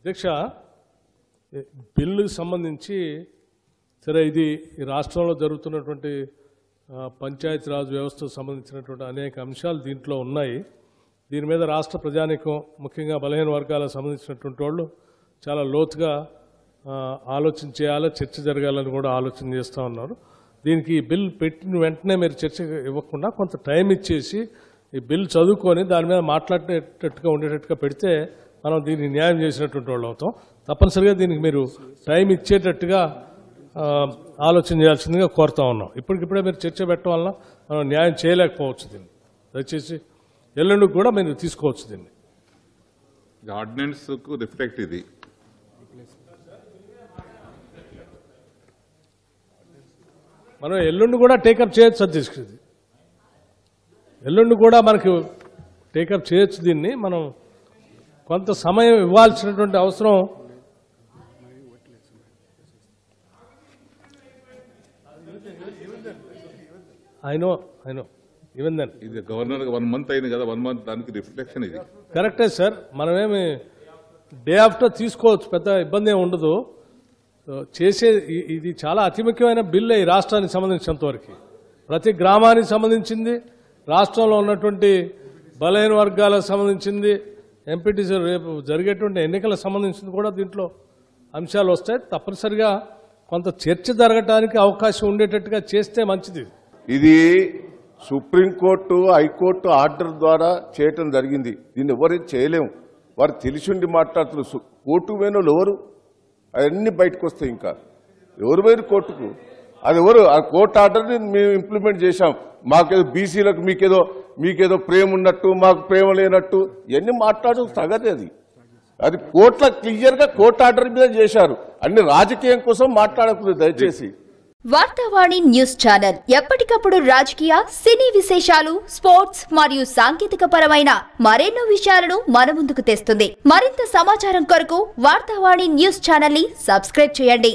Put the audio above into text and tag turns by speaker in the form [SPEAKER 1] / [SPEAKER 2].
[SPEAKER 1] అధ్యక్ష, బిల్లుకు సంబంధించి సరే ఇది ఈ రాష్ట్రంలో జరుగుతున్నటువంటి పంచాయతీరాజ్ వ్యవస్థకు సంబంధించినటువంటి అనేక అంశాలు దీంట్లో ఉన్నాయి. దీని మీద రాష్ట్ర ప్రజానీకం ముఖ్యంగా బలహీన వర్గాలకు సంబంధించినటువంటి వాళ్ళు చాలా లోతుగా ఆలోచన చేయాలి, చర్చ జరగాలని కూడా ఆలోచన చేస్తూ ఉన్నారు. దీనికి ఈ బిల్ పెట్టిన వెంటనే మీరు చర్చ ఇవ్వకుండా కొంత టైం ఇచ్చేసి ఈ బిల్ చదువుకొని దాని మీద మాట్లాడేటట్టుగా ఉండేటట్టుగా పెడితే మనం దీనికి న్యాయం చేసినటువంటి వాళ్ళు అవుతాం. తప్పనిసరిగా దీనికి మీరు టైం ఇచ్చేటట్టుగా ఆలోచన చేయాల్సిందిగా కోరుతా ఉన్నాం. ఇప్పటికిప్పుడే మీరు చర్చ పెట్టడం వల్ల మనం న్యాయం చేయలేకపోవచ్చు. దీన్ని దయచేసి ఎల్లుండికి కూడా మీరు తీసుకోవచ్చు. దీన్ని
[SPEAKER 2] ఆర్డినెన్స్కు రిఫ్లెక్ట్ ఇది
[SPEAKER 1] మనం ఎల్లుండి కూడా టేకప్ చేయొచ్చు. అధ్యక్షుడు, ఇది ఎల్లుండి కూడా మనకు టేకప్ చేయొచ్చు. దీన్ని మనం కొంత సమయం ఇవ్వాల్సినటువంటి అవసరం అయినో ఈవెన్ దెన్
[SPEAKER 2] ఇది గవర్నర్ 1 month అయింది కదా, 1 month దానికి రిఫ్లెక్షన్ ఇది
[SPEAKER 1] కరెక్టే సార్. మనమేమి డే ఆఫ్టర్ తీసుకోవచ్చు, పెద్ద ఇబ్బంది ఏమి ఉండదు. చేసే ఇది చాలా అతి ముఖ్యమైన బిల్లే ఈ రాష్ట్రానికి సంబంధించినంత వరకు. ప్రతి గ్రామానికి సంబంధించింది, రాష్ట్రంలో ఉన్నటువంటి బలహీన వర్గాలకు సంబంధించింది, ఎంపీటీసీ రేపు జరిగేటువంటి ఎన్నికలకు సంబంధించింది కూడా దీంట్లో అంశాలు వస్తాయి. తప్పనిసరిగా కొంత చర్చ జరగటానికి అవకాశం ఉండేటట్టుగా చేస్తే మంచిది.
[SPEAKER 3] ఇది సుప్రీంకోర్టు హైకోర్టు ఆర్డర్ ద్వారా చేయటం జరిగింది. దీన్ని ఎవరు చేయలేము. వారు తెలిసిండి మాట్లాడుతున్నారు. కోర్టు పోయిన వాళ్ళు ఎవరు? అవన్నీ బయటకు వస్తాయి. ఇంకా ఎవరు పోయిన కోర్టుకు? అది ఎవరు? ఆ కోర్టు ఆర్డర్ని మేము ఇంప్లిమెంట్ చేశాం. మాకేదో బీసీలకు మీకేదో ప్రేమ ఉన్నట్టు, మాకు ప్రేమ లేనట్టు ఇవన్నీ మాట్లాడడం తగదే. అది కోర్టులో క్లియర్గా కోర్టు ఆర్డర్ మీద చేశారు. అన్ని రాజకీయం కోసం మాట్లాడకూడదు దయచేసి.
[SPEAKER 4] వార్తావాణి న్యూస్ ఛానల్ ఎప్పటికప్పుడు రాజకీయ, సినీ విశేషాలు, స్పోర్ట్స్ మరియు సాంకేతిక పరమైన మరెన్నో విషయాలను మన ముందుకు తెస్తుంది. మరింత సమాచారం కొరకు వార్తావాణి న్యూస్ ఛానల్ ని సబ్స్క్రైబ్ చేయండి.